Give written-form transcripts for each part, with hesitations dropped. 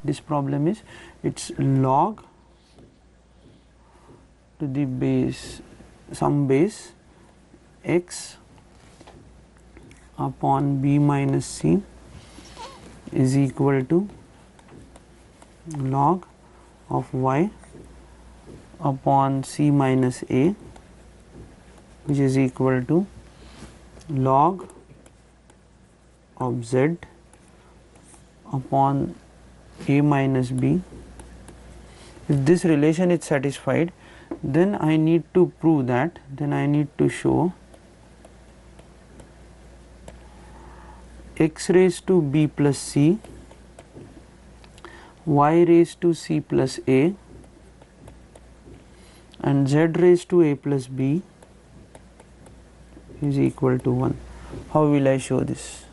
This problem is, it's log to the base, some base x upon b minus c is equal to log of y upon c minus a, which is equal to log of z upon a minus b. If this relation is satisfied, then I need to prove that, then I need to show x raised to b plus c, y raised to c plus a, and z raised to a plus b is equal to 1. How will I show this?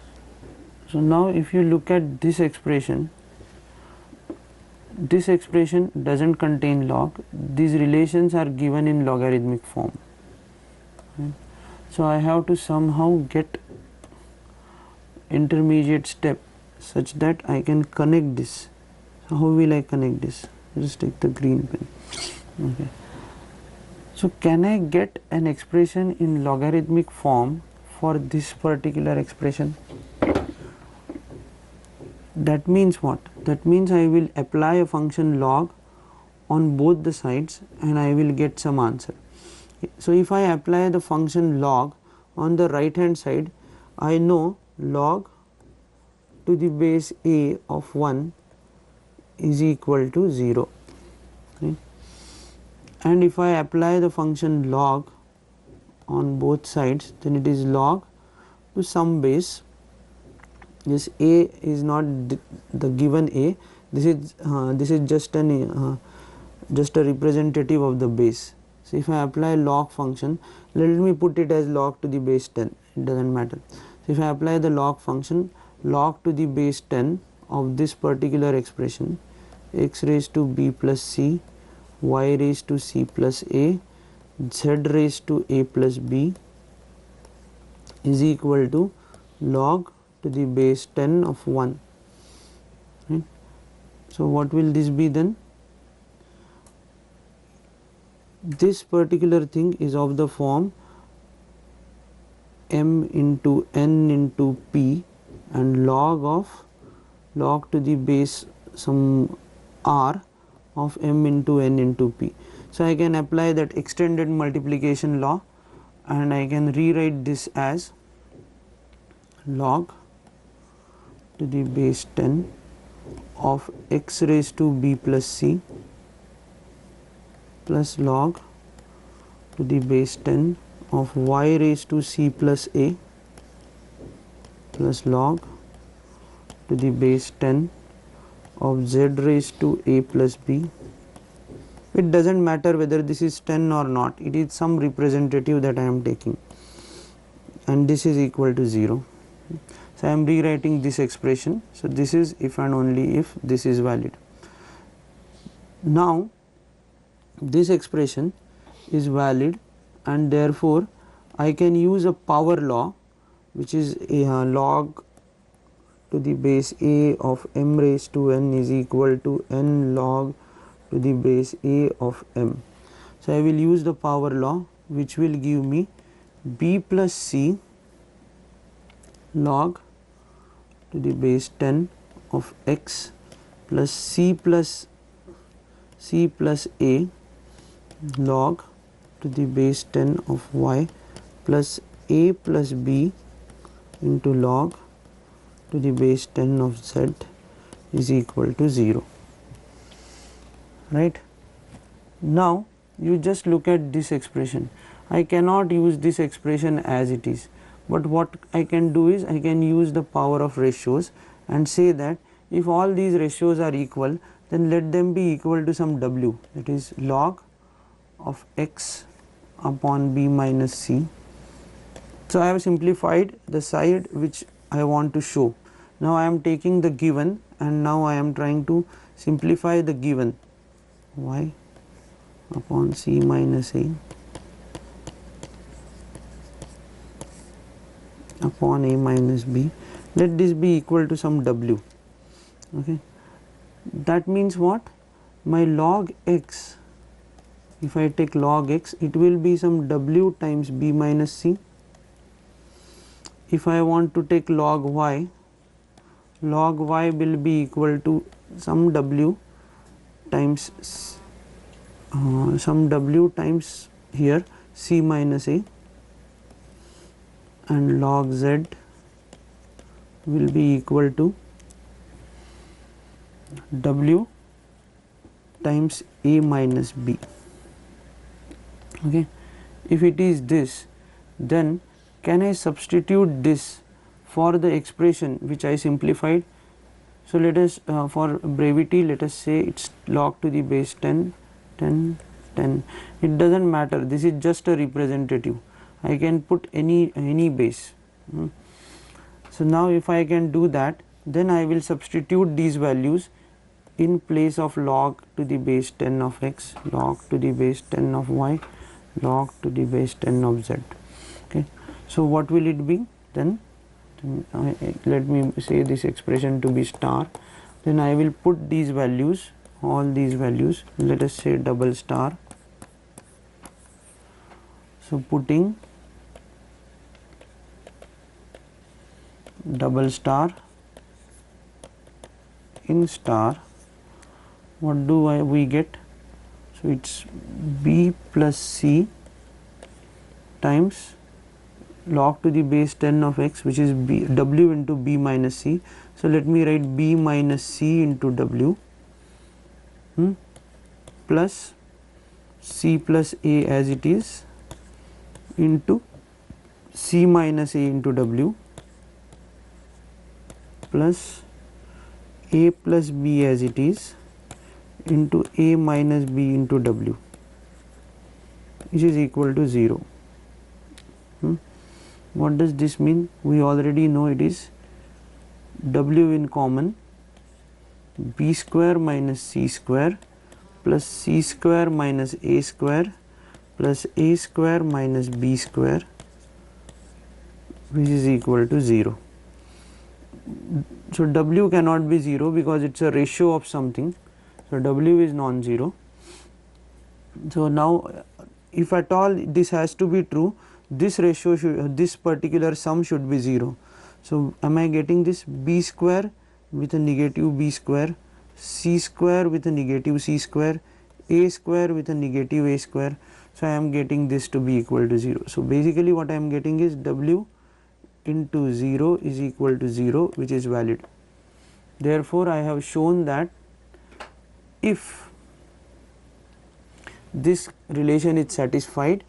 So now if you look at this expression doesn't contain log. These relations are given in logarithmic form. Right? So I have to somehow get intermediate step such that I can connect this. So how will I connect this? Just take the green pen. Okay. So can I get an expression in logarithmic form for this particular expression? That means what? That means I will apply a function log on both the sides and I will get some answer. So if I apply the function log on the right hand side, I know log to the base a of 1 is equal to 0. Okay. And if I apply the function log on both sides, then it is log to some base. This a is not the given a. This is just a representative of the base. So if I apply log function, let me put it as log to the base 10. It doesn't matter. So if I apply the log function, log to the base 10 of this particular expression, x raised to b plus c, y raised to c plus a, z raised to a plus b is equal to log to the base 10 of 1. Right. So what will this be then? This particular thing is of the form m into n into p and log to the base some r of m into n into p. So I can apply that extended multiplication law and I can rewrite this as log to the base 10 of x raised to b plus c plus log to the base 10 of y raised to c plus a plus log to the base 10 of z raised to a plus b. It doesn't matter whether this is 10 or not, it is some representative that I am taking, and this is equal to 0. So I am rewriting this expression. So this is if and only if this is valid. Now this expression is valid and therefore I can use a power law, which is a log to the base a of m raised to n is equal to n log to the base a of m. So I will use the power law, which will give me b plus c log to the base 10 of x plus c plus a log to the base 10 of y plus a plus b into log to the base 10 of z is equal to 0. Right. Now you just look at this expression. I cannot use this expression as it is, but what I can do is I can use the power of ratios and say that if all these ratios are equal, then let them be equal to some w, that is log of x upon b minus c. So I have simplified the side which I want to show. Now I am taking the given and now I am trying to simplify the given y upon c minus a upon a minus b. Let this be equal to some w. Okay. That means what? My log x, if I take log x, it will be some w times b minus c. If I want to take log y will be equal to some w times here c minus a, and log z will be equal to w times a minus b. Okay. If it is this, then can I substitute this for the expression which I simplified? So let us for brevity, let us say it's log to the base 10, 10, 10. It doesn't matter, this is just a representative. I can put any base. So now if I can do that, then I will substitute these values in place of log to the base 10 of x, log to the base 10 of y, log to the base 10 of z. Okay. So what will it be then? Let me say this expression to be star. Then I will put these values, all these values, let us say double star. So putting double star in star, what do we get? So it's b plus c times log to the base 10 of x, which is w into b minus c. So let me write b minus c into w plus c plus a as it is into c minus a into w plus a plus b as it is into a minus b into w, which is equal to 0. What does this mean? We already know it is w in common, b square minus c square plus c square minus a square plus a square minus b square, which is equal to 0. So w cannot be 0 because it's a ratio of something. So w is non-zero. So now if at all this has to be true, this ratio should, this particular sum should be 0. So am I getting this? B square with a negative b square, c square with a negative c square, a square with a negative a square. So I am getting this to be equal to 0. So basically what I am getting is w into 0 is equal to 0, which is valid. Therefore I have shown that if this relation is satisfied,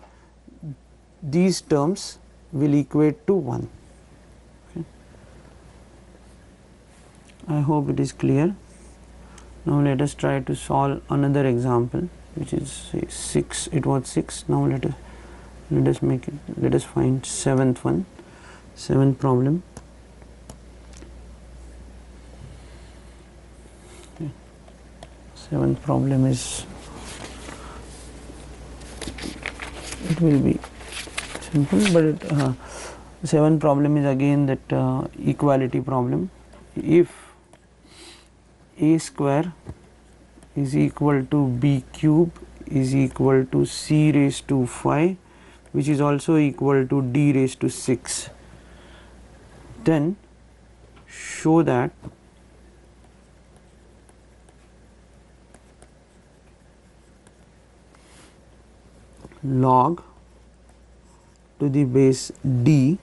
these terms will equate to 1. Okay. I hope it is clear. Now let us try to solve another example, which is say 6. It was 6. Now let us make it. Let us find seventh one. Seventh problem. Okay. Seventh problem is, it will be simple, but seventh problem is again that equality problem. If a square is equal to b cube is equal to c raised to 5, which is also equal to d raised to 6, then show that log to the base d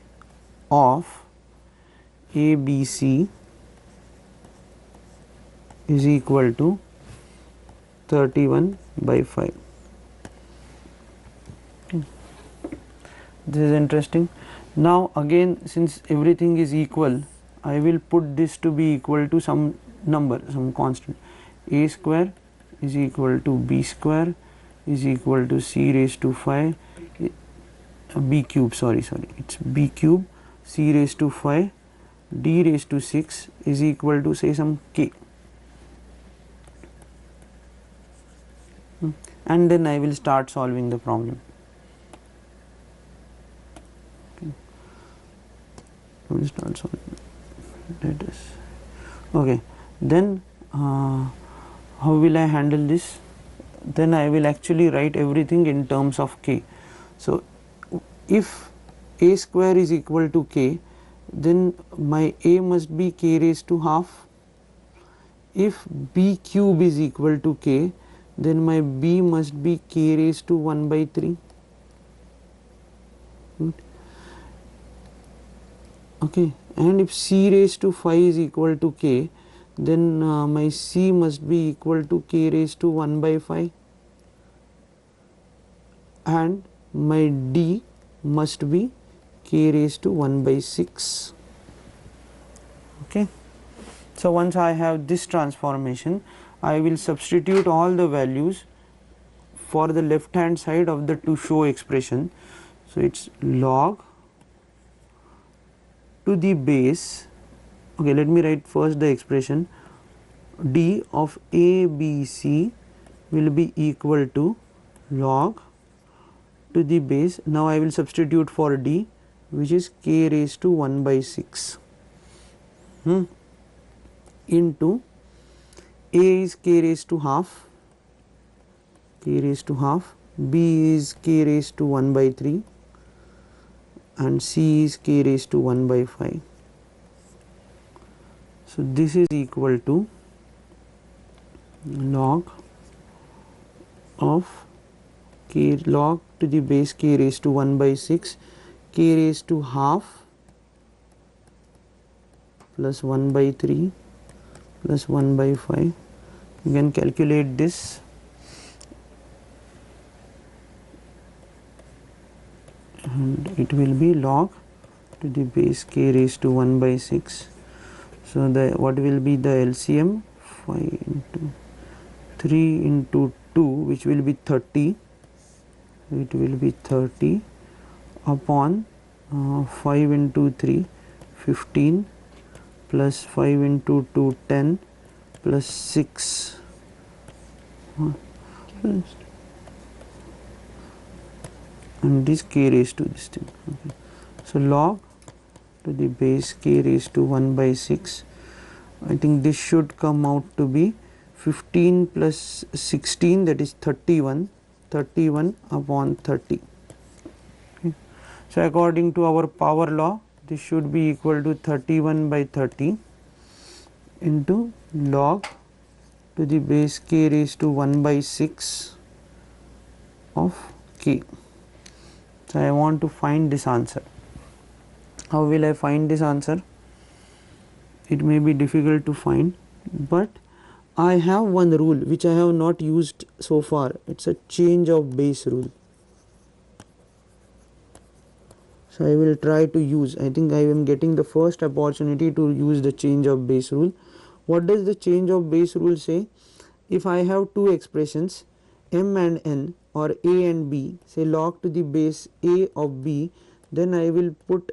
of ABC is equal to 31 by 5. Okay. This is interesting. Now again, since everything is equal, I will put this to be equal to some number, some constant. A square is equal to b square is equal to c raised to 5, b cube, sorry, it's b cube, c raised to 5, d raised to 6 is equal to say some k. And then I will start solving the problem. Okay. I will start solving. Let us. Okay. Then How will I handle this? Then I will actually write everything in terms of k. So if a square is equal to k, then my a must be k raised to half. If b cube is equal to k, then my b must be k raised to 1 by 3. Okay, and if c raised to 5 is equal to k, then my c must be equal to k raised to 1 by 5, and my d must be k raised to 1 by 6. Okay. So once I have this transformation, I will substitute all the values for the left hand side of the to show expression. So it's log to the base. Okay, let me write first the expression. D of a b c will be equal to log to the base. Now I will substitute for d, which is k raised to 1 by 6 into a is k raised to half, b is k raised to 1 by 3, and c is k raised to 1 by 5. So this is equal to log of k log to the base k raised to 1 by 6, k raised to half plus 1 by 3 plus 1 by 5. You can calculate this. And it will be log to the base k raised to 1 by 6. So the what will be the LCM? 5 into 3 into 2, which will be 30. It will be 30 upon 5 into 3, 15, plus 5 into 2, 10, plus 6. And this k raised to this thing. Okay. So log to the base k raised to 1 by 6. I think this should come out to be 15 plus 16, that is 31, 31 upon 30. Okay. So according to our power law, this should be equal to 31 by 30 into log to the base k raised to 1 by 6 of k. So I want to find this answer. How will I find this answer? It may be difficult to find, but I have one rule which I have not used so far. It's a change of base rule. So I will try to use. I think I am getting the first opportunity to use the change of base rule. What does the change of base rule say? If I have two expressions, m and n, or a and b, say log to the base a of b, then I will put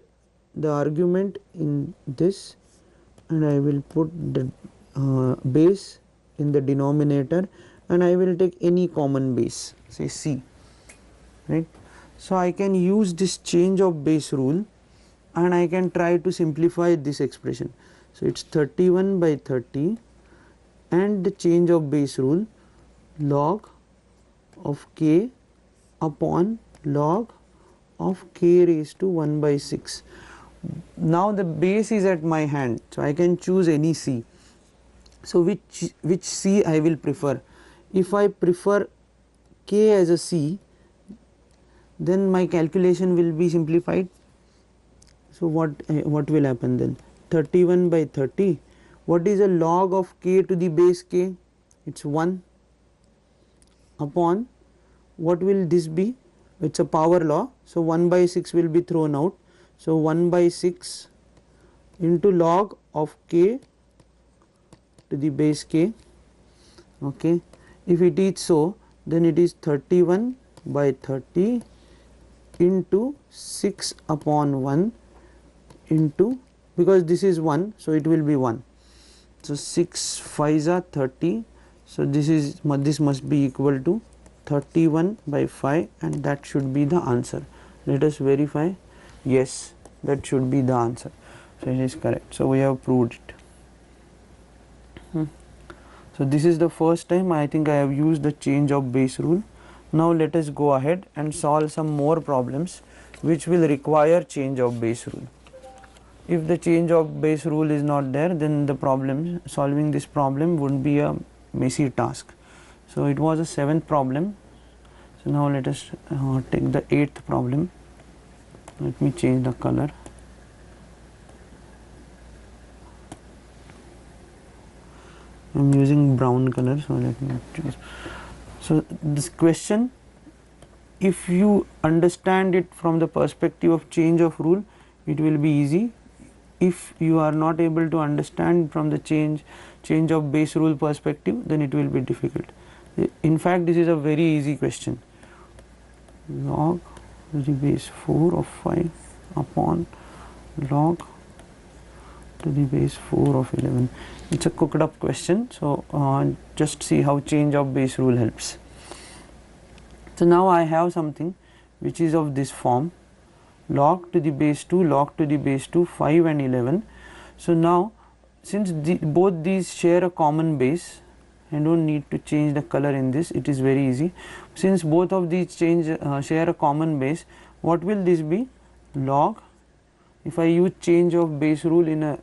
the argument in this, and I will put the base in the denominator, and I will take any common base, say c, right. So I can use this change of base rule, and I can try to simplify this expression. So it's 31 by 30, and the change of base rule, log of k upon log of k raised to 1 by 6. Now the base is at my hand, so I can choose any c. So which c I will prefer? If I prefer k as a c, then my calculation will be simplified. So what will happen then? 31 by 30. What is a log of k to the base k? It's 1 upon, what will this be? It's a power law, so 1 by 6 will be thrown out. So 1 by 6 into log of k to the base k. Okay. If it is so, then it is 31 by 30 into 6 upon 1 into, because this is 1, so it will be 1. So 6 5s are 30. So this must be equal to 31 by 5, and that should be the answer. Let us verify. Yes, that should be the answer. So it is correct. So we have proved it. So this is the first time I think I have used the change of base rule. Now let us go ahead and solve some more problems which will require change of base rule. If the change of base rule is not there, then the problem, solving this problem would be a messy task. So it was a 7th problem. So now let us take the 8th problem. Let me change the color. I am using brown color, so let me choose. So this question, if you understand it from the perspective of change of rule, it will be easy. If you are not able to understand from the change of base rule perspective, then it will be difficult. In fact, this is a very easy question. Log to the base 4 of 5 upon log to the base 4 of 11. It's a cooked up question, so just see how change of base rule helps. So now I have something which is of this form: log to the base 2, log to the base 2, 5 and 11. So now, since both these share a common base, I don't need to change the color in this, it is very easy. Since both of these share a common base, what will this be? Log, if I use change of base rule in a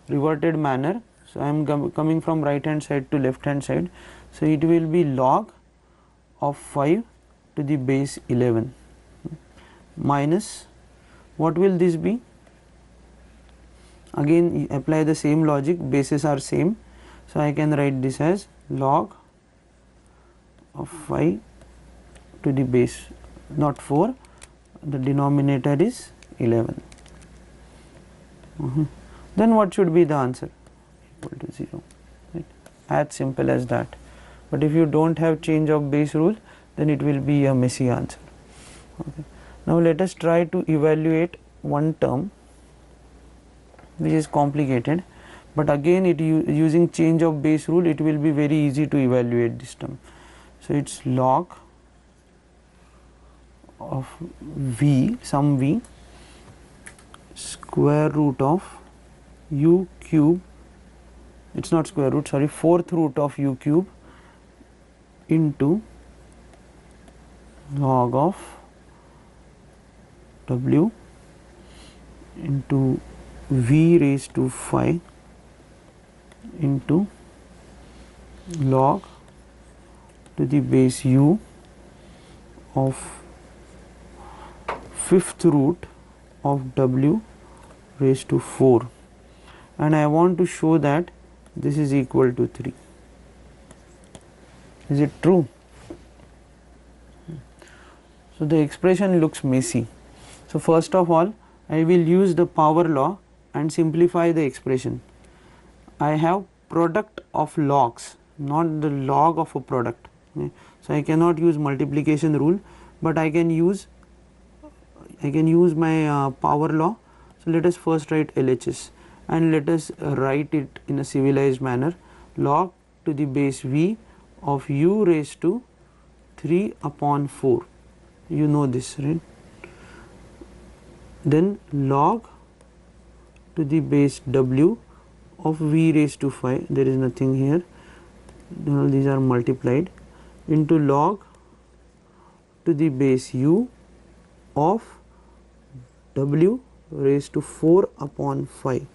reverted manner, so I am coming from right hand side to left hand side, so it will be log of 5 to the base 11 minus, what will this be? Again apply the same logic, bases are same, so I can write this as log of 5 to the base, not 4, the denominator is 11. Then what should be the answer? Equal to 0, right? As simple as that. But if you don't have change of base rule, then it will be a messy answer. Okay. Now let us try to evaluate one term which is complicated, but again using change of base rule, it will be very easy to evaluate this term. So it's log of v, some v, square root of u cube, it's not square root, sorry, 4th root of u cube into log of w into v raised to 5 into log to the base u of 5th root of w raised to 4, and I want to show that this is equal to 3. Is it true? So the expression looks messy. So first of all, I will use the power law and simplify the expression. I have product of logs, not the log of a product. Okay. So I cannot use multiplication rule, but I can use my power law. So let us first write LHS and let us write it in a civilized manner: log to the base v of u raised to 3 upon 4. You know this, right? Then log to the base w of v raised to 5, there is nothing here, all these are multiplied, into log to the base u of w raised to 4 upon 5.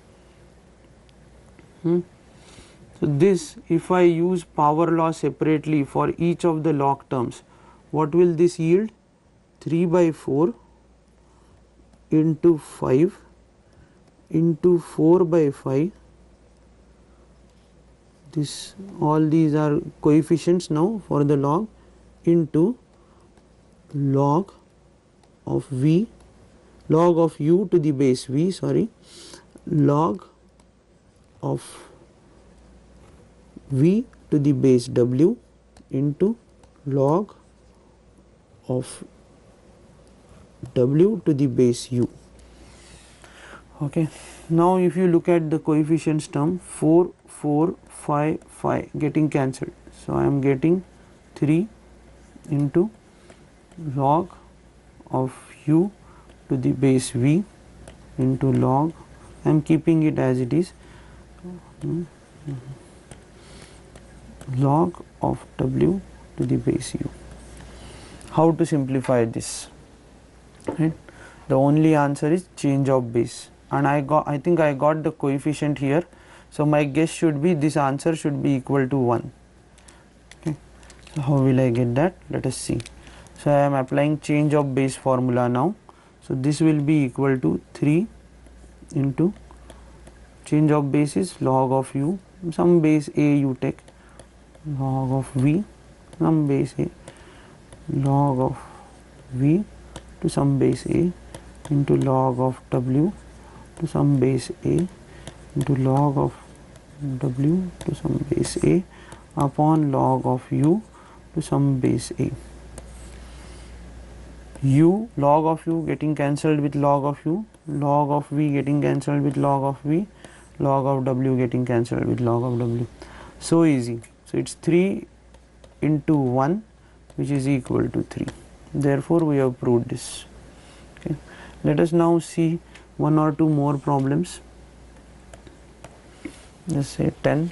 So this, if I use power law separately for each of the log terms, what will this yield? 3 by 4 into 5 into 4 by 5. This, all these are coefficients now for the log, into log of v, log of u to the base v, sorry, log of v to the base w into log of w to the base u. Okay. Now if you look at the coefficients term, 4, 4, 5, 5 getting cancelled. So I am getting 3 into log of u to the base v into log, I am keeping it as it is, log of w to the base u. How to simplify this? Right? The only answer is change of base, and I think I got the coefficient here, so my guess should be this answer should be equal to 1. Okay. So how will I get that? Let us see. So I am applying change of base formula now. So this will be equal to 3 into change of base is log of u, some base a you take, log of v, some base a, log of v to some base a, into log of w to some base a, into log of w to some base a, upon log of u to some base a. U, log of u getting cancelled with log of u, log of v getting cancelled with log of v, log of w getting cancelled with log of w. So easy. So it's 3 into 1, which is equal to 3. Therefore we have proved this. Okay. Let us now see one or two more problems. Let's say 10.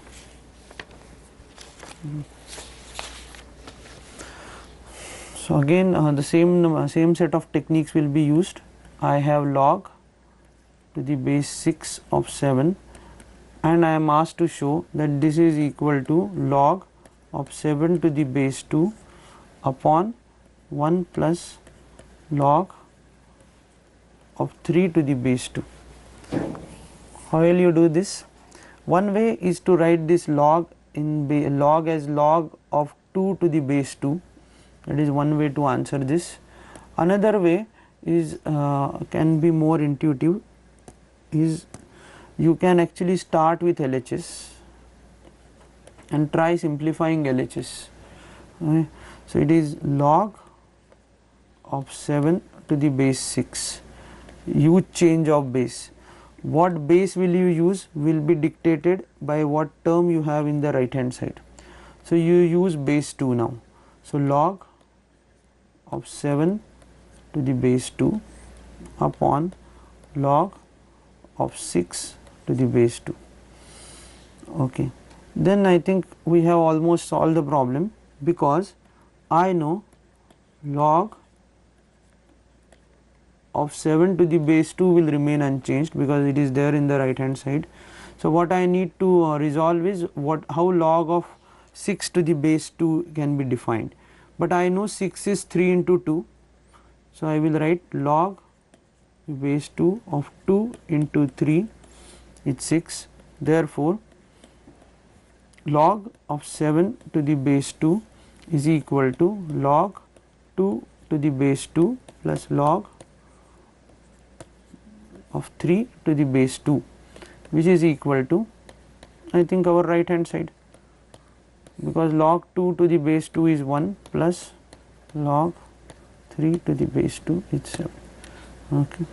So again the same set of techniques will be used. I have log to the base 6 of 7, and I am asked to show that this is equal to log of 7 to the base 2 upon 1 plus log of 3 to the base 2. How will you do this? One way is to write this log in log as log of 2 to the base 2. That is one way to answer this. Another way is can be more intuitive, is you can actually start with LHS and try simplifying LHS. Okay. So it is log of 7 to the base 6. Use change of base. What base will you use will be dictated by what term you have in the right hand side. So you use base 2 now. So log of 7 to the base 2 upon log of 6 to the base 2. Okay. Then I think we have almost solved the problem, because I know log of 7 to the base 2 will remain unchanged because it is there in the right hand side. So what I need to resolve is how log of 6 to the base 2 can be defined. But I know 6 is 3 into 2, so I will write log base 2 of 2 into 3 is 6. Therefore log of 7 to the base 2 is equal to log 2 to the base 2 plus log of 3 to the base 2, which is equal to, I think, our right hand side, because log 2 to the base 2 is 1 plus log 3 to the base 2 is 7. Okay.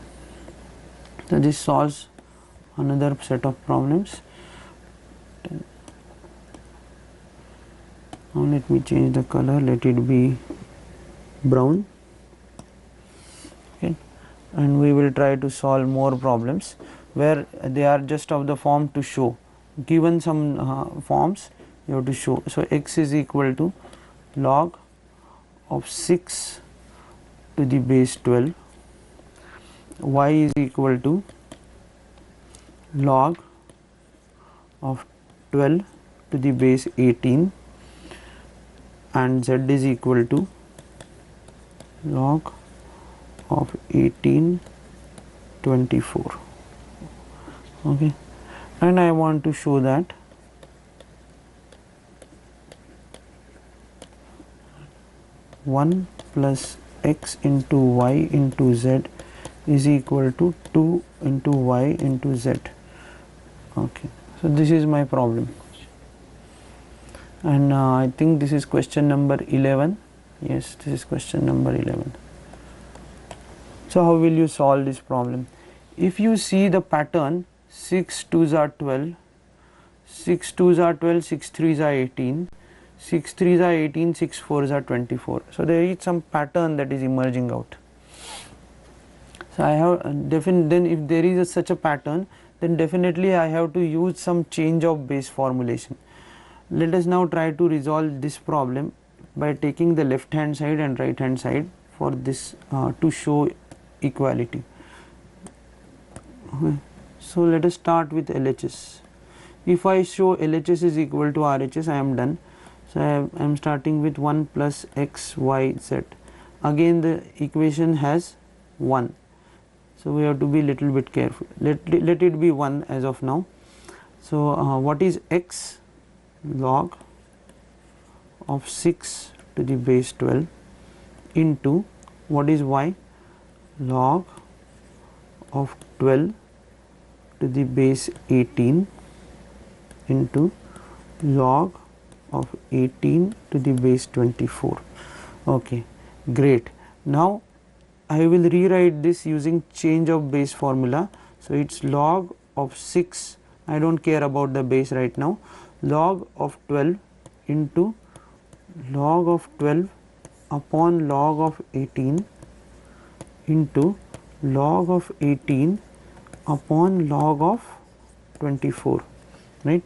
So this solves another set of problems. Now let me change the color, let it be brown. Okay. And we will try to solve more problems where they are just of the form to show, given some forms you have to show. So x is equal to log of 6 to the base 12, y is equal to log of 12 to the base 18, and z is equal to log of 18 24. Okay. And I want to show that one plus x into y into z is equal to 2 into y into z. Okay. So this is my problem, and I think this is question number 11. Yes, this is question number 11. So how will you solve this problem? If you see the pattern, 6 2s are 12, 6 2s are 12, 6 3s are 18, 6 3s are 18, 6 4s are 24. So there is some pattern that is emerging out. So I have then if there is such a pattern, then definitely I have to use some change of base formulation. Let us now try to resolve this problem by taking the left hand side and right hand side for this to show equality. Okay. So let us start with LHS. If I show LHS is equal to RHS, I am done. So I am starting with 1 plus x, y, z. Again the equation has 1. So we have to be little bit careful. Let it be 1 as of now. So what is x? Log of 6 to the base 12 into what is y? Log of 12 to the base 18 into log of 18 to the base 24. Okay, great. Now I will rewrite this using change of base formula. So it's log of 6, I don't care about the base right now, log of 12 into log of 12 upon log of 18 into log of 18 upon log of 24, right.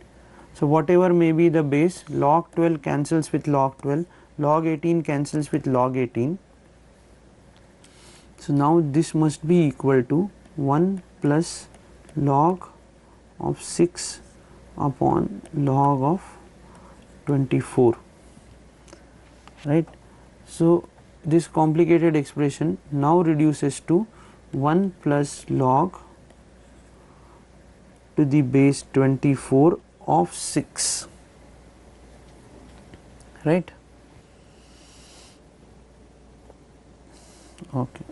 So whatever may be the base, log 12 cancels with log 12, log 18 cancels with log 18. So now this must be equal to 1 plus log of 6 upon log of 24, right. So this complicated expression now reduces to 1 plus log to the base 24 of 6, right. Okay.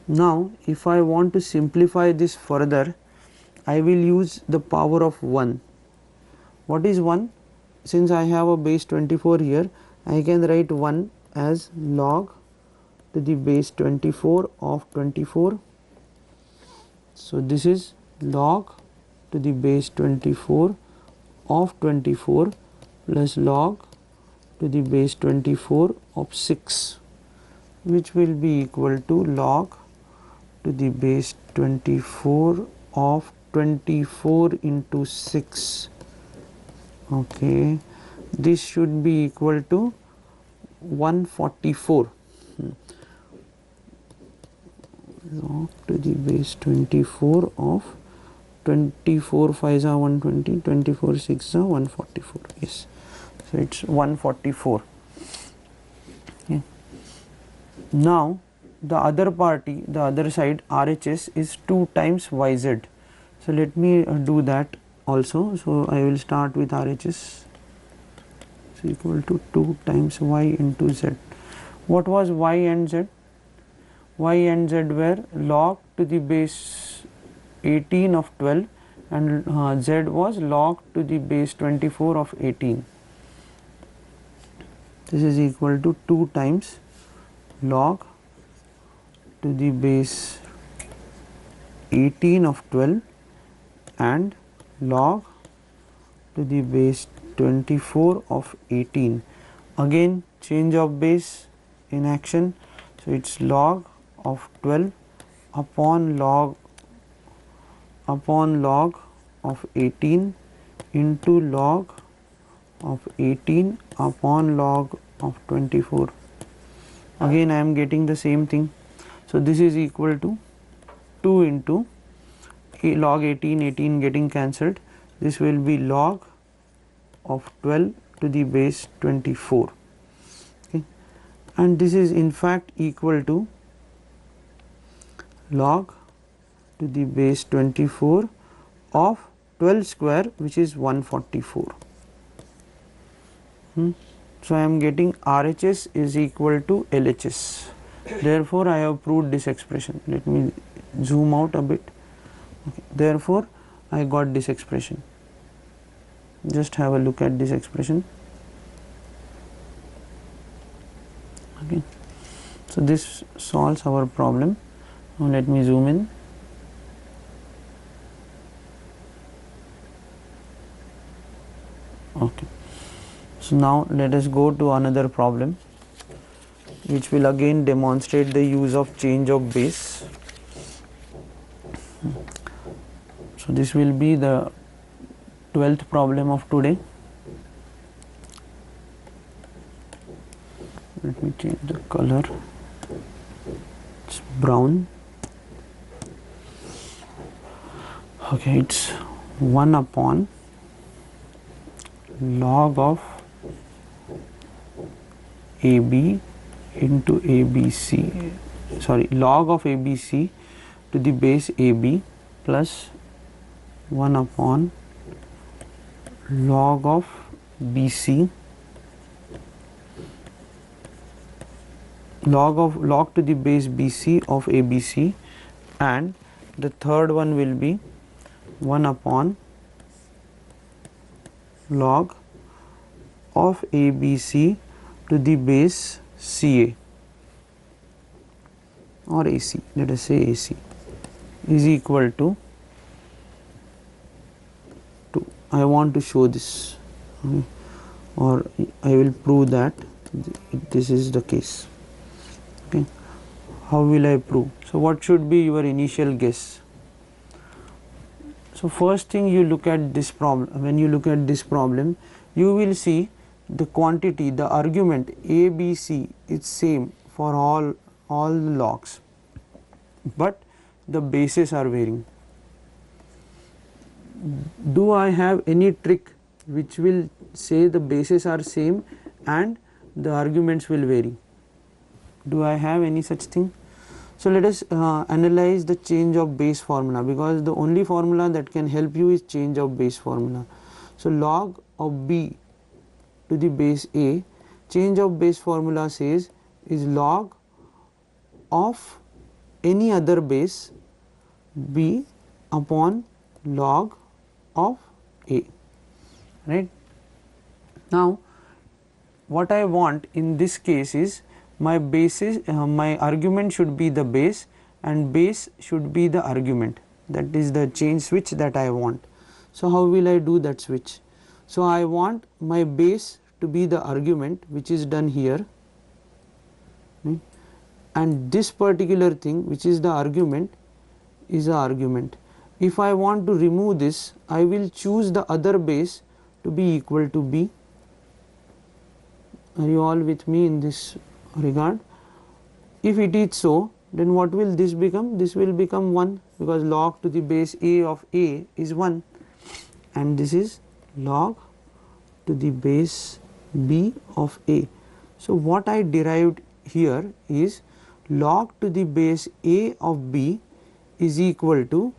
Now if I want to simplify this further, I will use the power of 1. What is 1? Since I have a base 24 here, I can write 1 as log to the base 24 of 24. So this is log to the base 24 of 24 plus log to the base 24 of 6, which will be equal to log to the base 24 of 24 into 6. Okay, this should be equal to 144. Log to the base 24 of 24 5s are 120, 24 6s are 144. Yes, so it's 144. Okay. Now the other party, the other side, RHS is 2 times YZ. So let me do that also. So I will start with RHS is equal to 2 times Y into Z. What was Y and Z? Y and Z were log to the base 18 of 12 and Z was log to the base 24 of 18. This is equal to 2 times log to the base 18 of 12 and log to the base 24 of 18. Again change of base in action. So it's log of 12 upon log of 18 into log of 18 upon log of 24. Again I am getting the same thing. So this is equal to 2 into log 18, 18 getting cancelled. This will be log of 12 to the base 24. Okay. And this is in fact equal to log to the base 24 of 12 square, which is 144. So I am getting RHS is equal to LHS. Therefore I have proved this expression. Let me zoom out a bit. Okay. Therefore I got this expression. Just have a look at this expression. Okay. So this solves our problem. Now let me zoom in. Okay. So now let us go to another problem, which will again demonstrate the use of change of base. So this will be the 12th problem of today. Let me change the color, it's brown. Okay, it's 1 upon log of AB into ABC, sorry, log of ABC to the base AB plus 1 upon log of BC, log to the base BC of ABC, and the third one will be 1 upon log of ABC to the base CA or AC, let us say AC, is equal to 2. I want to show this, or I will prove that this is the case. Okay, how will I prove? So what should be your initial guess? So first thing, you look at this problem. When you look at this problem, you will see the quantity, the argument ABC is same for all the logs, but the bases are varying. Do I have any trick which will say the bases are same and the arguments will vary? Do I have any such thing? So let us analyze the change of base formula, because the only formula that can help you is change of base formula. So log of B to the base A, change of base formula says is log of any other base B upon log of A, right? Now what I want in this case is my basis, my argument should be the base and base should be the argument. That is the change switch that I want. So how will I do that switch? So I want my base to be the argument, which is done here, and this particular thing which is the argument is the argument. If I want to remove this, I will choose the other base to be equal to B. Are you all with me in this regard? If it is so, then what will this become? This will become 1, because log to the base A of A is 1, and this is log to the base B of A. So what I derived here is log to the base A of B is equal to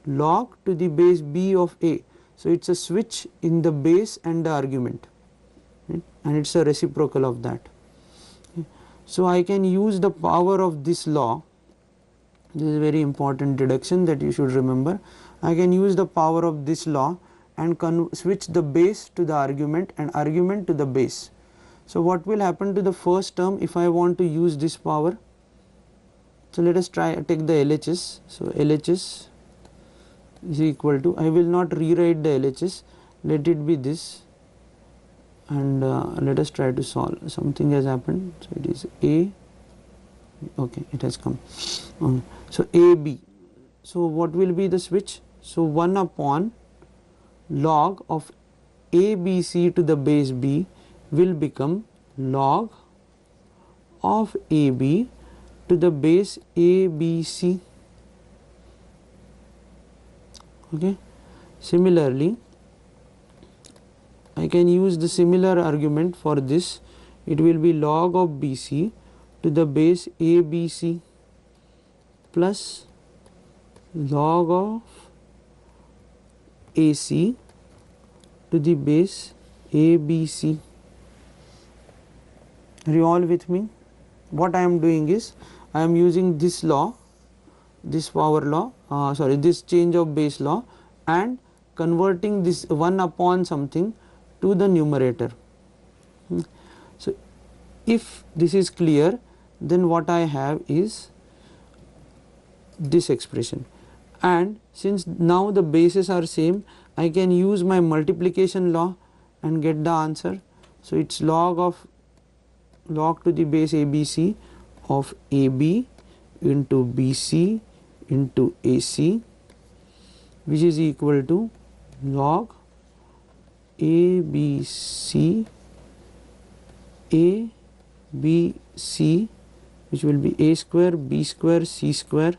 log to the base B of A. So it is a switch in the base and the argument, right? And it is a reciprocal of that. So I can use the power of this law. This is a very important deduction that you should remember. I can use the power of this law and switch the base to the argument and argument to the base. So what will happen to the first term if I want to use this power? So let us take the LHS. So LHS is equal to, I will not rewrite the LHS, let it be this, and let us try to solve. Something has happened, so it is A, okay, it has come. So AB, so what will be the switch? So 1 upon log of ABC to the base B will become log of AB to the base ABC. Okay. Similarly, I can use the similar argument for this. It will be log of BC to the base ABC plus log of AC to the base ABC. Are you all with me? What I am doing is, I am using this law, this power law, this change of base law, and converting this 1 upon something to the numerator. So if this is clear, then what I have is this expression, and since now the bases are same, I can use my multiplication law and get the answer. So it is log to the base ABC of AB into BC into AC, which is equal to log A B C A B C, which will be a square b square c square,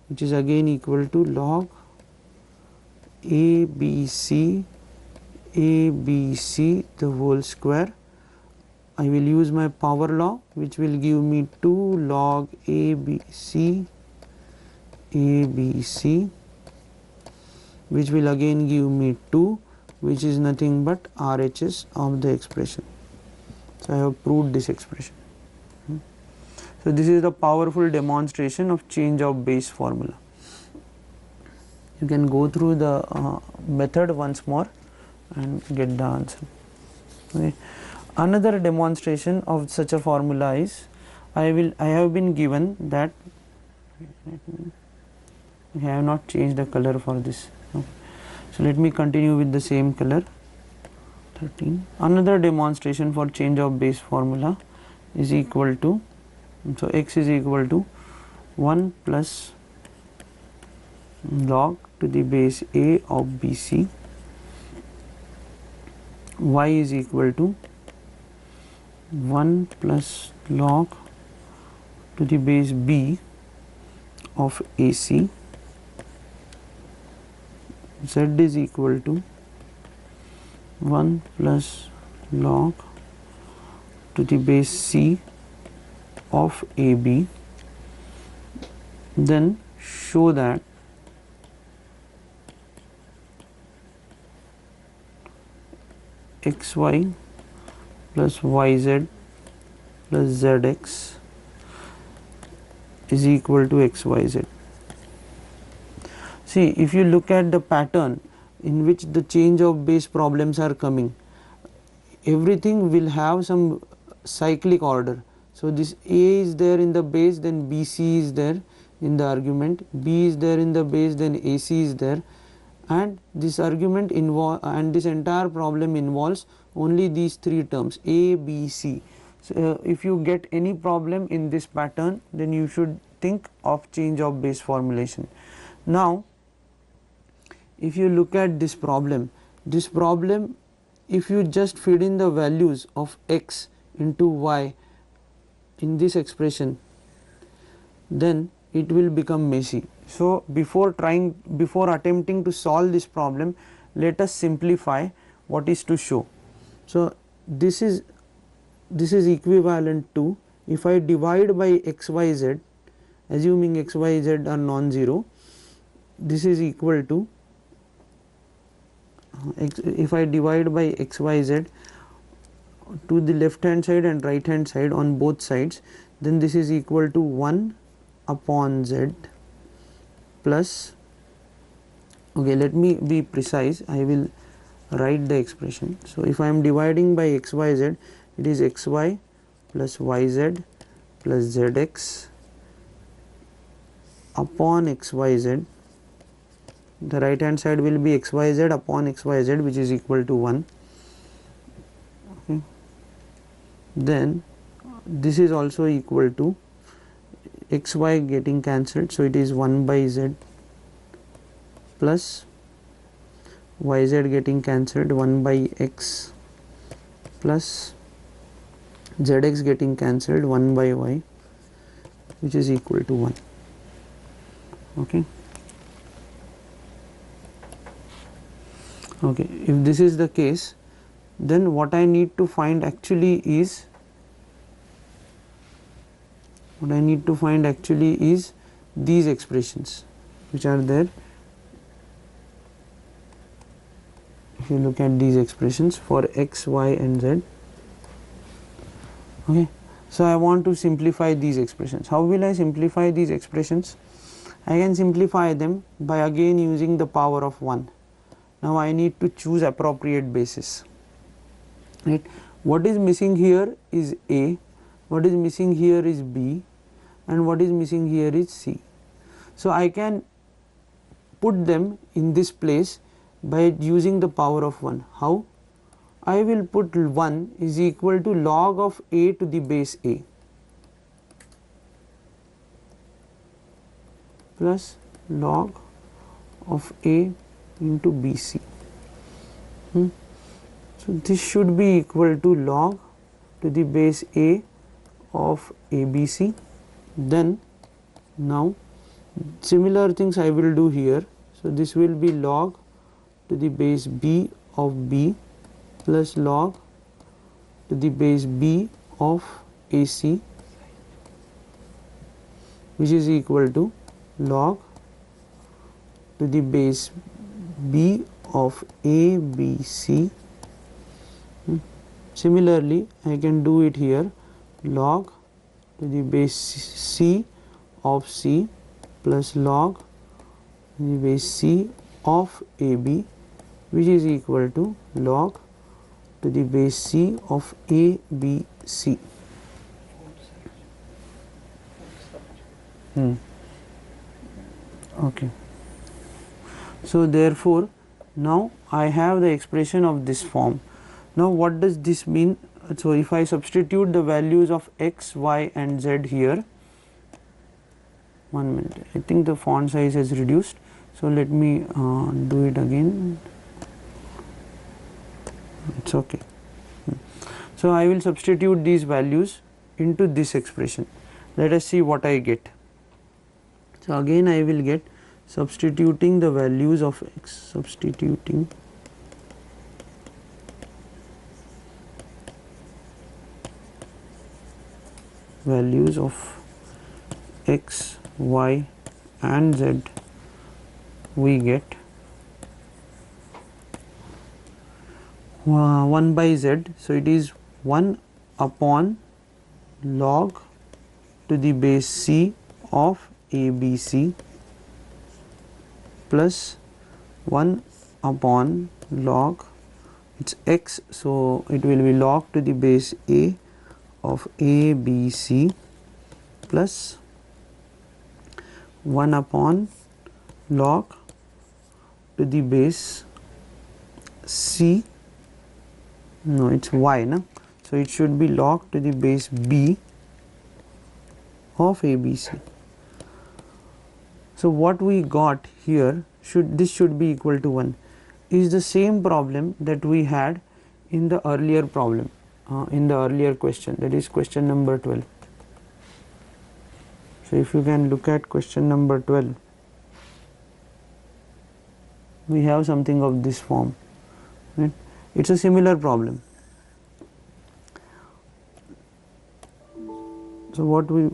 which is again equal to log a b c the whole square. I will use my power law, which will give me 2 log a b c, which will again give me 2, which is nothing but RHS of the expression. So I have proved this expression. So this is the powerful demonstration of change of base formula. You can go through the method once more and get the answer. Okay. Another demonstration of such a formula is, I have been given that, I have not changed the color for this. Okay. So let me continue with the same color, 13. Another demonstration for change of base formula is equal to, so x is equal to 1 plus log to the base a of BC, y is equal to 1 plus log to the base b of AC, z is equal to 1 plus log to the base c of AB. Then show that xy plus yz plus zx is equal to xyz. See, if you look at the pattern in which the change of base problems are coming, everything will have some cyclic order. So this A is there in the base, then BC is there in the argument, B is there in the base, then AC is there, and this argument and this entire problem involves only these three terms A, B, C. So if you get any problem in this pattern, then you should think of change of base formulation. Now if you look at this problem, if you just feed in the values of x into y in this expression, then it will become messy. So before attempting to solve this problem, let us simplify what is to show. So this is equivalent to, if I divide by xyz, assuming xyz are non-zero, this is equal to, if I divide by xyz to the left hand side and right hand side on both sides, then this is equal to 1 upon z plus, okay, let me be precise, I will write the expression. So if I am dividing by xyz, it is xy plus yz plus zx upon xyz. The right hand side will be xyz upon xyz, which is equal to 1. Okay. Then this is also equal to xy getting cancelled, so it is 1 by z plus yz getting cancelled, 1 by x plus zx getting cancelled, 1 by y, which is equal to 1. Okay. Okay, if this is the case, then what I need to find actually is, these expressions which are there. If you look at these expressions for x, y and z. Okay, so I want to simplify these expressions. How will I simplify these expressions? I can simplify them by again using the power of 1. Now I need to choose appropriate basis, right? What is missing here is A, what is missing here is B, and what is missing here is C. So I can put them in this place by using the power of 1. How? I will put 1 is equal to log of A to the base A plus log of A into BC. So this should be equal to log to the base a of ABC. Then now similar things I will do here. So this will be log to the base b of b plus log to the base b of AC, which is equal to log to the base b of ABC. Similarly, I can do it here, log to the base c of C plus log to the base c of AB, which is equal to log to the base c of ABC. Okay. So therefore, now I have the expression of this form. Now what does this mean? So if I substitute the values of x, y and z here, 1 minute, I think the font size has reduced, so let me do it again. It's okay. So I will substitute these values into this expression. Let us see what I get. So again I will get, substituting the values of x, substituting values of x, y and z, we get 1 by z. So it is 1 upon log to the base c of ABC plus 1 upon log, it's x, so it will be log to the base a of ABC plus 1 upon log to the base c, no, it's y, no? So it should be log to the base b of ABC. So what we got here, this should be equal to 1, is the same problem that we had in the earlier problem, in the earlier question, that is question number 12. So if you can look at question number 12, we have something of this form, right? It's a similar problem. So what we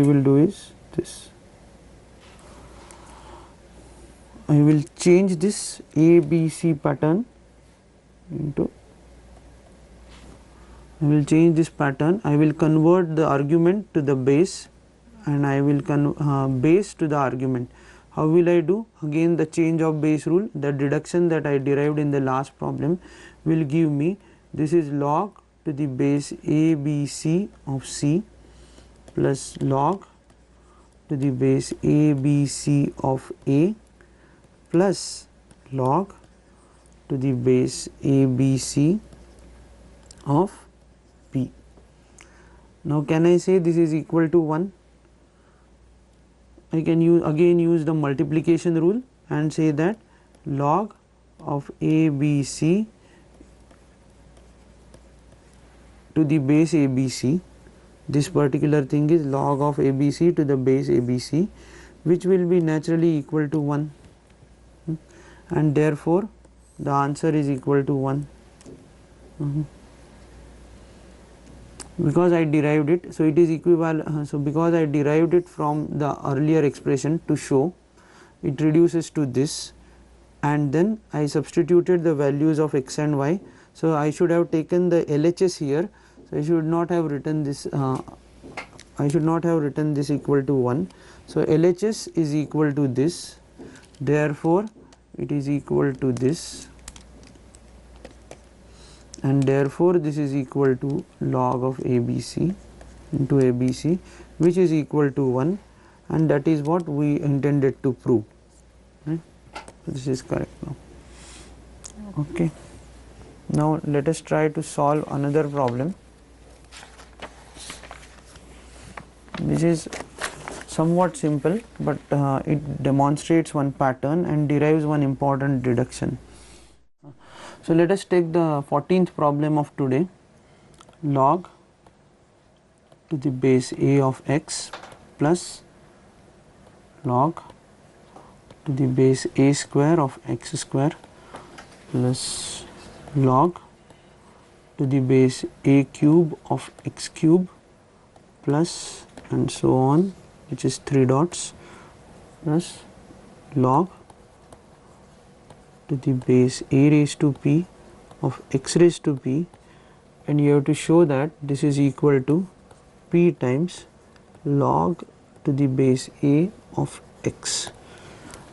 will do is this. I will change this ABC pattern into, I will change this pattern, I will convert the argument to the base and I will base to the argument. How will I do? Again the change of base rule, the deduction that I derived in the last problem will give me, this is log to the base ABC of C plus log to the base ABC of A plus log to the base ABC of B. Now can I say this is equal to 1? I can use the multiplication rule and say that log of ABC to the base ABC, this particular thing is log of ABC to the base ABC, which will be naturally equal to 1, and therefore the answer is equal to 1. Because I derived it, so it is equivalent, so because I derived it from the earlier expression to show, it reduces to this, and then I substituted the values of x and y. So I should have taken the LHS here, so I should not have written this, equal to 1. So LHS is equal to this, therefore it is equal to this, and therefore this is equal to log of ABC into ABC, which is equal to 1, and that is what we intended to prove, right? So this is correct now. Okay, now let us try to solve another problem. This is somewhat simple, but it demonstrates one pattern and derives one important deduction. So let us take the 14th problem of today. Log to the base a of x plus log to the base a square of x square plus log to the base a cube of x cube plus and so on, which is 3 dots, plus log to the base a raised to p of x raised to p, and you have to show that this is equal to p times log to the base a of x.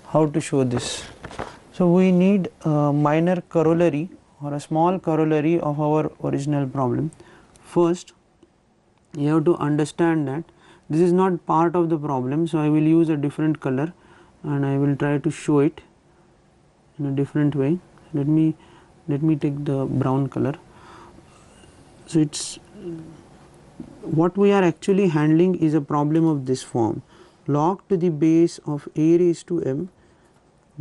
How to show this? So we need a minor corollary or a small corollary of our original problem. First, you have to understand that this is not part of the problem, so I will use a different color and I will try to show it in a different way. Let me take the brown color. So it's what we are actually handling is a problem of this form: log to the base of a raised to m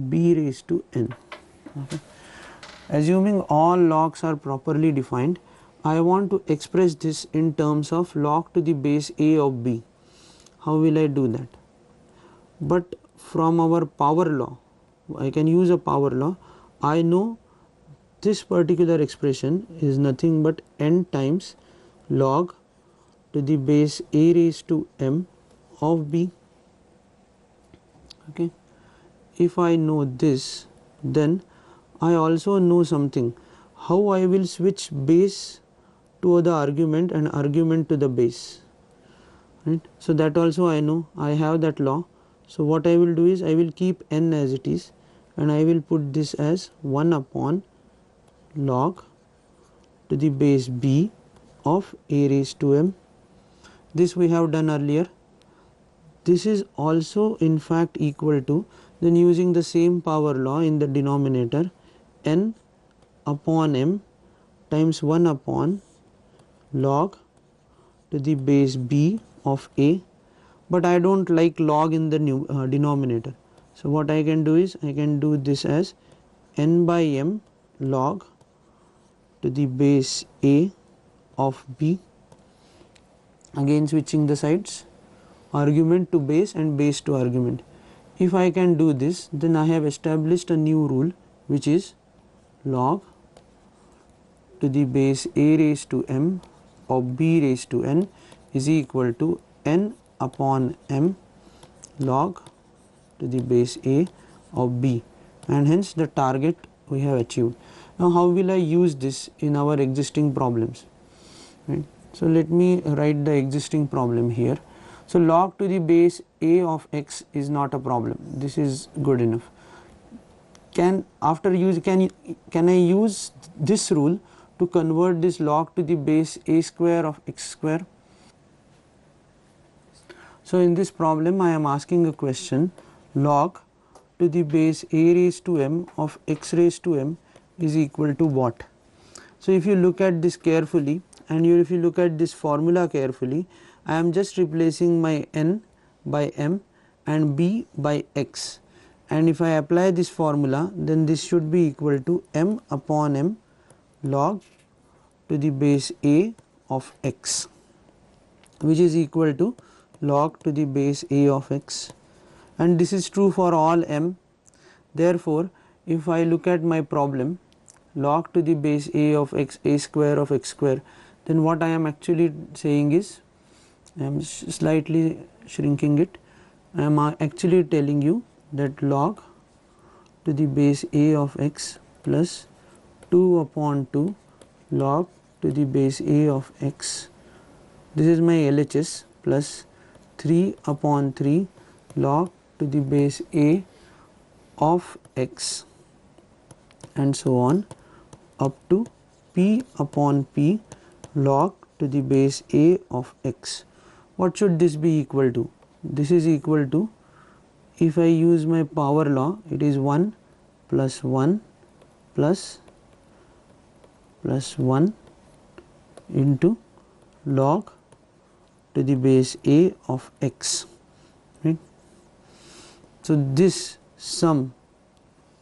b raised to n. Okay. Assuming all logs are properly defined, I want to express this in terms of log to the base a of b. How will I do that? But from our power law, I can use a power law. I know this particular expression is nothing but n times log to the base a raised to m of b. Okay. If I know this, then I also know something, how I will switch base to the argument and argument to the base, right. So that also I know, I have that law. So what I will do is I will keep n as it is and I will put this as 1 upon log to the base b of a raised to m. This we have done earlier. This is also in fact equal to, then using the same power law in the denominator, n upon m times 1 upon log to the base b of a, but I do not like log in the denominator. So what I can do is I can do this as n by m log to the base a of b, again switching the sides, argument to base and base to argument. If I can do this, then I have established a new rule, which is log to the base a raised to m of b raised to n is equal to n upon m log to the base a of b, and hence the target we have achieved. Now how will I use this in our existing problems, right? So let me write the existing problem here. So log to the base a of x is not a problem, this is good enough. Can I use this rule to convert this log to the base a square of x square? So in this problem I am asking a question, log to the base a raised to m of x raised to m is equal to what? So if you look at this carefully and if you look at this formula carefully, I am just replacing my n by m and b by x, and if I apply this formula, then this should be equal to m upon m log to the base a of x, which is equal to log to the base a of x, and this is true for all m. Therefore, if I look at my problem, log to the base a of x, a square of x square, then what I am actually saying is, I am slightly shrinking it, I am actually telling you that log to the base a of x plus 2 upon 2 log to the base a of x, this is my LHS, plus 3 upon 3 log to the base a of x, and so on up to p upon p log to the base a of x. What should this be equal to? This is equal to, if I use my power law, it is 1 plus 1 plus 1 into log to the base a of x, right. So this sum,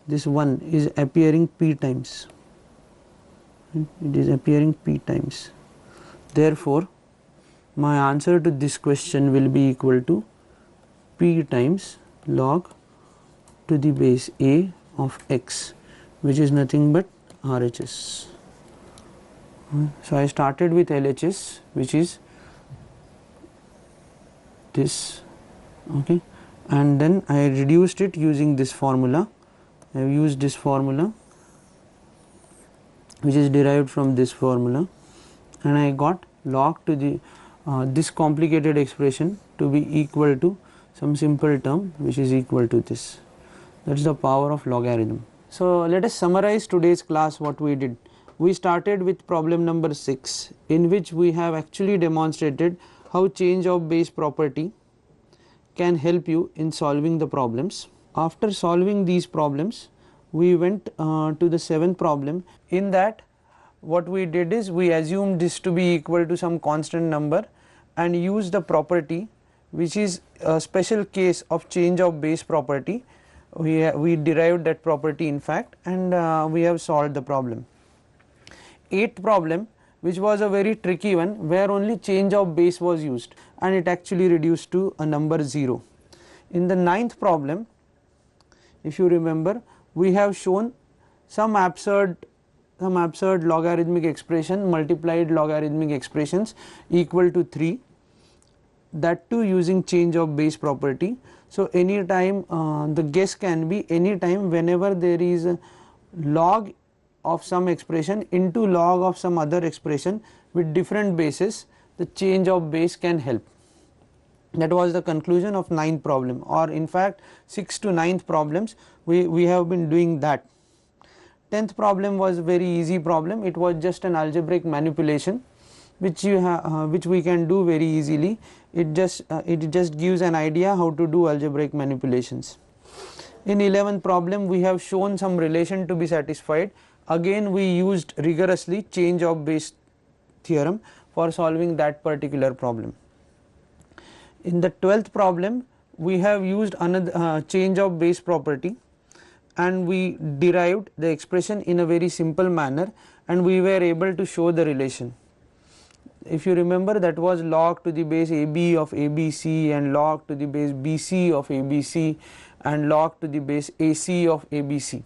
this 1 is appearing p times, it is appearing p times. Therefore, my answer to this question will be equal to p times log to the base a of x, which is nothing but RHS. So, I started with LHS, which is this, okay, and then I reduced it using this formula. I have used this formula, which is derived from this formula, and I got log to the this complicated expression to be equal to some simple term which is equal to this. That is the power of logarithm. So, let us summarize today's class. What we did, we started with problem number 6, in which we have actually demonstrated how change of base property can help you in solving the problems. After solving these problems, we went to the 7th problem. In that, what we did is we assumed this to be equal to some constant number and used the property which is a special case of change of base property. We derived that property in fact, and we have solved the problem. 8th problem, which was a very tricky one, where only change of base was used and it actually reduced to a number 0. In the 9th problem, if you remember, we have shown some absurd logarithmic expression, multiplied logarithmic expressions equal to 3, that too using change of base property. So, any time the guess can be any time whenever there is a log of some expression into log of some other expression with different bases, the change of base can help. That was the conclusion of 9th problem, or in fact 6th to 9th problems we have been doing that. 10th problem was very easy problem. It was just an algebraic manipulation which we can do very easily. It just gives an idea how to do algebraic manipulations. In 11th problem, we have shown some relation to be satisfied. Again, we used rigorously change of base theorem for solving that particular problem. In the 12th problem, we have used another change of base property, and we derived the expression in a very simple manner, and we were able to show the relation. If you remember, that was log to the base AB of ABC and log to the base BC of ABC and log to the base AC of ABC.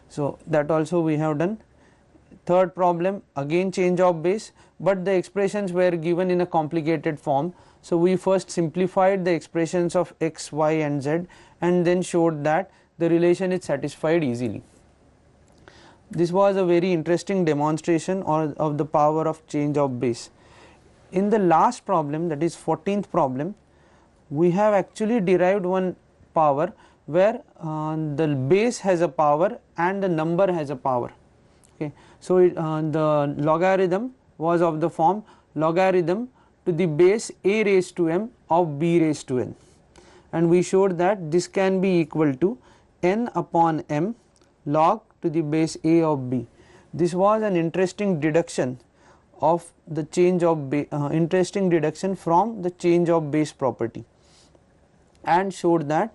So, that also we have done. Third problem, again change of base, but the expressions were given in a complicated form. So, we first simplified the expressions of x, y and z and then showed that the relation is satisfied easily. This was a very interesting demonstration of the power of change of base. In the last problem, that is 14th problem, we have actually derived one power where the base has a power and the number has a power. Okay. So, the logarithm was of the form logarithm to the base a raised to m of b raised to n, and we showed that this can be equal to n upon m log to the base a of b. This was an interesting deduction of the change of interesting deduction from the change of base property, and showed that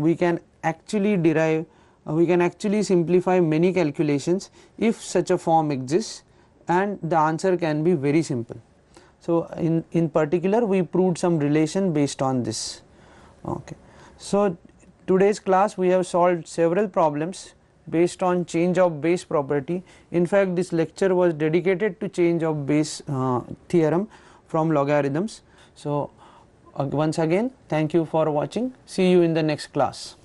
we can actually derive we can actually simplify many calculations if such a form exists, and the answer can be very simple. So, in particular we proved some relation based on this. Okay. So, today's class we have solved several problems based on change of base property. In fact, this lecture was dedicated to change of base theorem from logarithms. So, once again, thank you for watching. See you in the next class.